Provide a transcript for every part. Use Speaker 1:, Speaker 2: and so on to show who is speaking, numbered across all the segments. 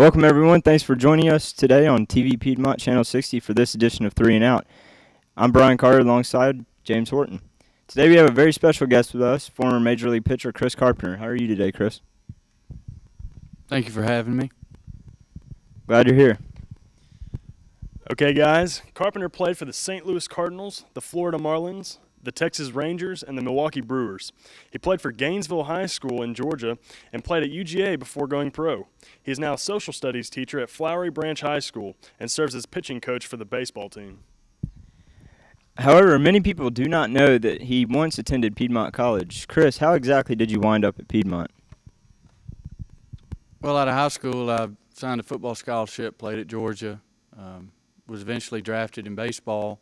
Speaker 1: Welcome everyone. Thanks for joining us today on TV Piedmont Channel 60 for this edition of 3 and Out. I'm Brian Carter alongside James Horton. Today we have a very special guest with us, former Major League pitcher Cris Carpenter. How are you today, Cris?
Speaker 2: Thank you for having me.
Speaker 1: Glad you're here.
Speaker 3: Okay, guys, Carpenter played for the St. Louis Cardinals, the Florida Marlins, the Texas Rangers, and the Milwaukee Brewers. He played for Gainesville High School in Georgia and played at UGA before going pro. He is now a social studies teacher at Flowery Branch High School and serves as pitching coach for the baseball team.
Speaker 1: However, many people do not know that he once attended Piedmont College. Cris, how exactly did you wind up at Piedmont?
Speaker 2: Well, out of high school, I signed a football scholarship, played at Georgia, was eventually drafted in baseball,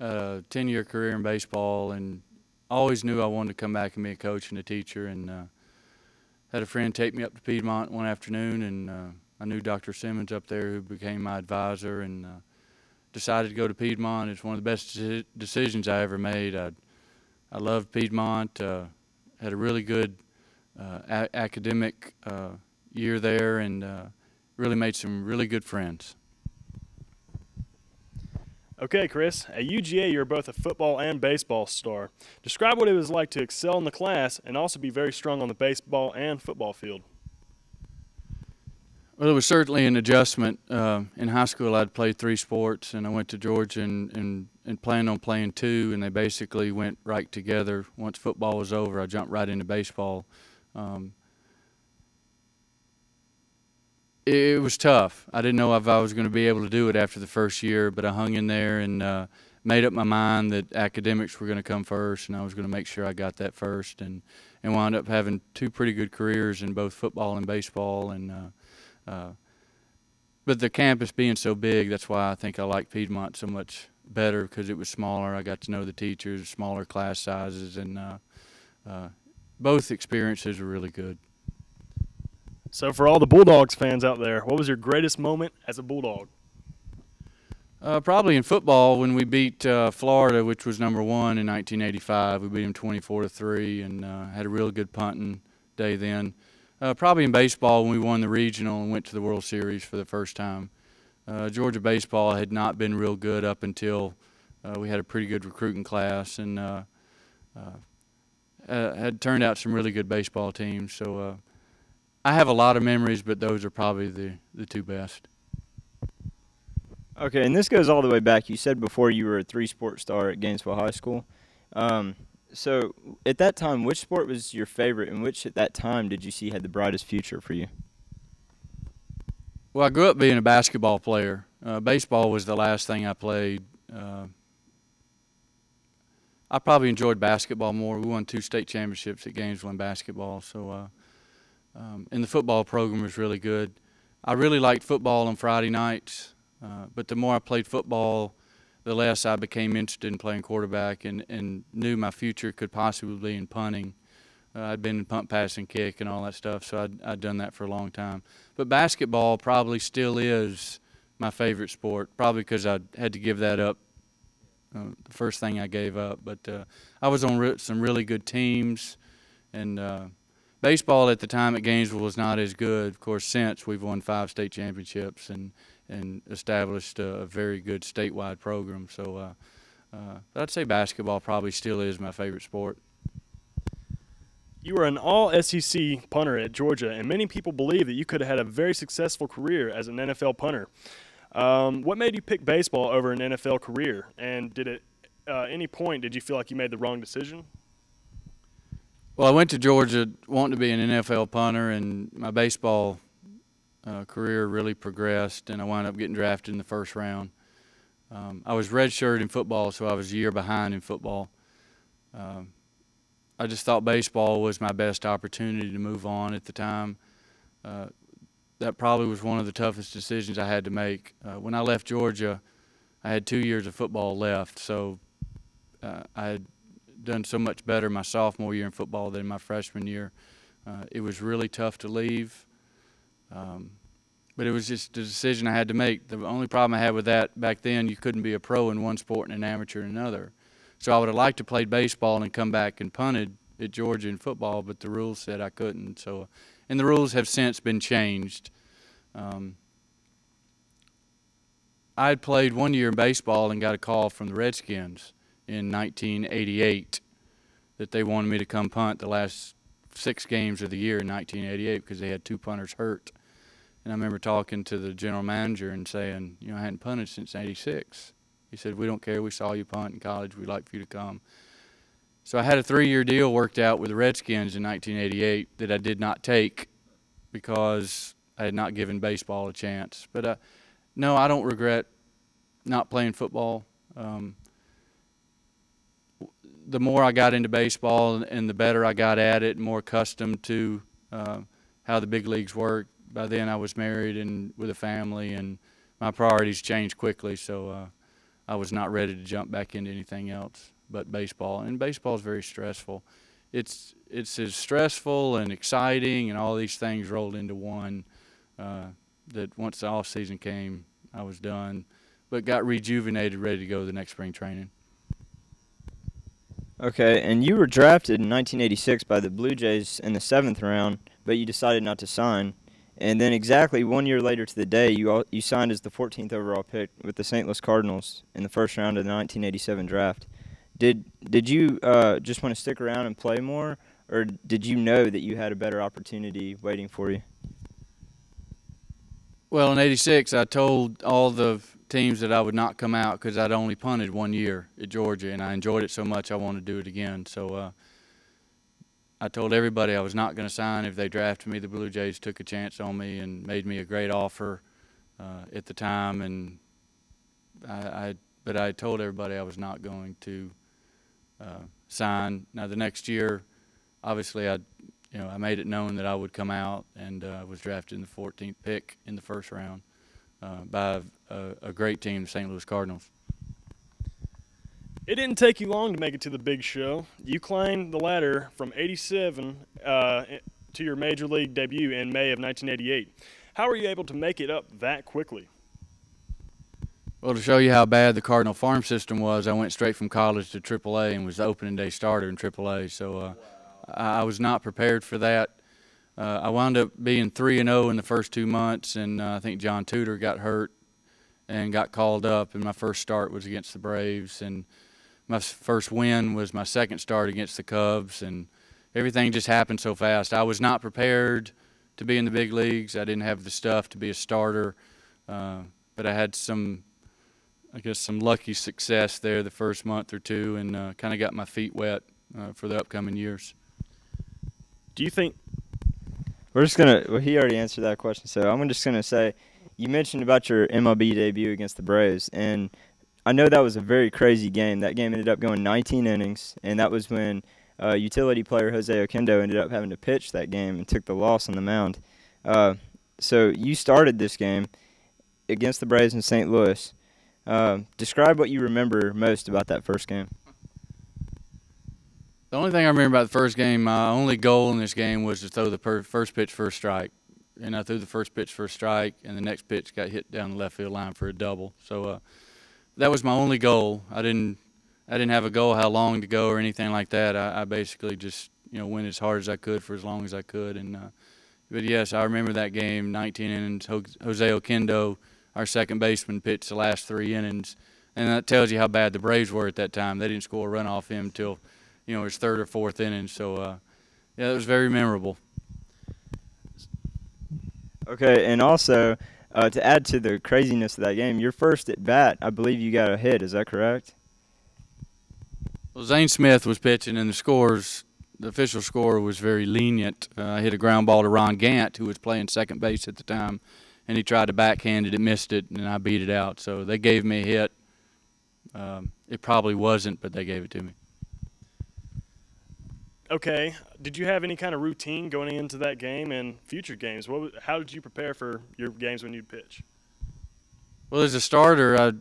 Speaker 2: 10-year career in baseball, and always knew I wanted to come back and be a coach and a teacher. And had a friend take me up to Piedmont one afternoon, and I knew Dr. Simmons up there, who became my advisor, and decided to go to Piedmont. It's one of the best decisions I ever made. I loved Piedmont, had a really good academic year there, and really made some really good friends.
Speaker 3: Okay, Cris, at UGA you're both a football and baseball star. Describe what it was like to excel in the class and also be very strong on the baseball and football field.
Speaker 2: Well, it was certainly an adjustment. In high school I'd played 3 sports, and I went to Georgia and planned on playing 2, and they basically went right together. Once football was over, I jumped right into baseball. It was tough. I didn't know if I was going to be able to do it after the first year, but I hung in there and made up my mind that academics were going to come first, and I was going to make sure I got that first, and wound up having 2 pretty good careers in both football and baseball. And but the campus being so big, that's why I think I like Piedmont so much better, because it was smaller. I got to know the teachers, smaller class sizes, and both experiences were really good.
Speaker 3: So for all the Bulldogs fans out there, what was your greatest moment as a Bulldog?
Speaker 2: Probably in football when we beat Florida, which was #1 in 1985. We beat them 24-3 and had a real good punting day then. Probably in baseball when we won the regional and went to the World Series for the first time. Georgia baseball had not been real good up until we had a pretty good recruiting class, and had turned out some really good baseball teams. So I have a lot of memories, but those are probably the 2 best.
Speaker 1: Okay, and this goes all the way back. You said before you were a 3-sport star at Gainesville High School. So at that time, which sport was your favorite, and which at that time did you see had the brightest future for you?
Speaker 2: Well, I grew up being a basketball player. Baseball was the last thing I played. I probably enjoyed basketball more. We won 2 state championships at Gainesville in basketball, so and the football program was really good. I really liked football on Friday nights, but the more I played football, the less I became interested in playing quarterback, and knew my future could possibly be in punting. I'd been in punt, pass, and kick and all that stuff, so I'd done that for a long time. But basketball probably still is my favorite sport, probably because I had to give that up, the first thing I gave up. But I was on some really good teams, and baseball at the time at Gainesville was not as good. Of course, since we've won 5 state championships and established a very good statewide program. So I'd say basketball probably still is my favorite sport.
Speaker 3: You were an all-SEC punter at Georgia, and many people believe that you could have had a very successful career as an NFL punter. What made you pick baseball over an NFL career, and did at any point did you feel like you made the wrong decision?
Speaker 2: Well, I went to Georgia wanting to be an NFL punter, and my baseball career really progressed, and I wound up getting drafted in the first round. I was redshirted in football, so I was a year behind in football. I just thought baseball was my best opportunity to move on at the time. That probably was one of the toughest decisions I had to make. When I left Georgia, I had 2 years of football left, so I had done so much better my sophomore year in football than my freshman year. It was really tough to leave, but it was just a decision I had to make. The only problem I had with that back then, you couldn't be a pro in one sport and an amateur in another. So I would have liked to play baseball and come back and punted at Georgia in football, but the rules said I couldn't. So, and the rules have since been changed. I had played 1 year in baseball and got a call from the Redskins in 1988 that they wanted me to come punt the last 6 games of the year in 1988 because they had 2 punters hurt. And I remember talking to the general manager and saying, I hadn't punted since '86. He said, "We don't care. We saw you punt in college. We'd like for you to come." So I had a 3-year deal worked out with the Redskins in 1988 that I did not take because I had not given baseball a chance. But no, I don't regret not playing football. The more I got into baseball and the better I got at it, more accustomed to how the big leagues work. By then I was married and with a family, and my priorities changed quickly, so I was not ready to jump back into anything else but baseball. And baseball is very stressful. It's as stressful and exciting and all these things rolled into one that once the off season came, I was done, but got rejuvenated, ready to go to the next spring training.
Speaker 1: Okay, and you were drafted in 1986 by the Blue Jays in the 7th round, but you decided not to sign. And then exactly 1 year later to the day, you signed as the 14th overall pick with the St. Louis Cardinals in the first round of the 1987 draft. Did you just want to stick around and play more, or did you know that you had a better opportunity waiting for you?
Speaker 2: Well, in '86, I told all the teams that I would not come out because I'd only punted 1 year at Georgia, and I enjoyed it so much I wanted to do it again. So I told everybody I was not going to sign if they drafted me. The Blue Jays took a chance on me and made me a great offer at the time, and but I told everybody I was not going to sign. Now the next year, obviously I made it known that I would come out, and was drafted in the 14th pick in the first round by a great team, the St. Louis Cardinals.
Speaker 3: It didn't take you long to make it to the big show. You climbed the ladder from '87 to your major league debut in May of 1988. How were you able to make it up that quickly?
Speaker 2: Well, to show you how bad the Cardinal farm system was, I went straight from college to AAA and was the opening day starter in AAA. So I was not prepared for that. I wound up being 3-0 in the first 2 months, and I think John Tudor got hurt and got called up, and my first start was against the Braves, and my first win was my second start against the Cubs, and everything just happened so fast. I was not prepared to be in the big leagues. I didn't have the stuff to be a starter, but I had some lucky success there the first month or two, and kind of got my feet wet for the upcoming years.
Speaker 3: Do you think
Speaker 1: We're just going to – well, he already answered that question, so I'm just going to say you mentioned about your MLB debut against the Braves, and I know that was a very crazy game. That game ended up going 19 innings, and that was when utility player Jose Oquendo ended up having to pitch that game and took the loss on the mound. So you started this game against the Braves in St. Louis. Describe what you remember most about that first game.
Speaker 2: The only thing I remember about the first game, my only goal in this game was to throw the first pitch for a strike. And I threw the first pitch for a strike, and the next pitch got hit down the left field line for a double. So that was my only goal. I didn't have a goal how long to go or anything like that. I basically just went as hard as I could for as long as I could. And but yes, I remember that game, 19 innings. Jose Oquendo, our second baseman, pitched the last 3 innings, and that tells you how bad the Braves were at that time. They didn't score a run off him till his 3rd or 4th inning. So yeah, it was very memorable.
Speaker 1: Okay, and also to add to the craziness of that game, your first at bat, I believe you got a hit. Is that correct?
Speaker 2: Well, Zane Smith was pitching, and the official score was very lenient. I hit a ground ball to Ron Gant, who was playing second base at the time, and he tried to backhand it, missed it, and I beat it out. So they gave me a hit. It probably wasn't, but they gave it to me.
Speaker 3: Okay, did you have any kind of routine going into that game and future games? How did you prepare for your games when you'd pitch?
Speaker 2: Well, as a starter,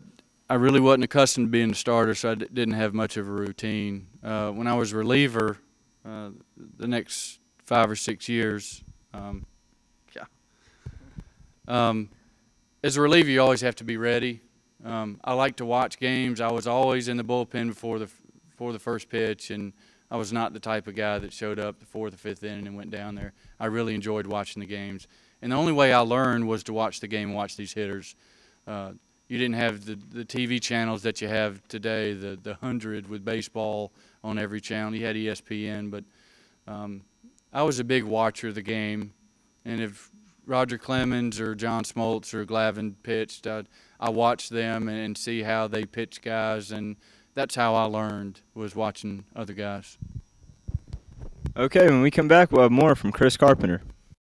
Speaker 2: I really wasn't accustomed to being a starter, so I didn't have much of a routine. When I was a reliever, the next 5 or 6 years, as a reliever, you always have to be ready. I like to watch games. I was always in the bullpen before the first pitch, and I was not the type of guy that showed up the 4th or 5th inning and went down there. I really enjoyed watching the games. And the only way I learned was to watch the game and watch these hitters. You didn't have the TV channels that you have today, the 100 with baseball on every channel. You had ESPN, but I was a big watcher of the game. And if Roger Clemens or John Smoltz or Glavine pitched, I watched them and see how they pitch guys, and that's how I learned, was watching other guys.
Speaker 1: Okay, when we come back, we'll have more from Cris Carpenter.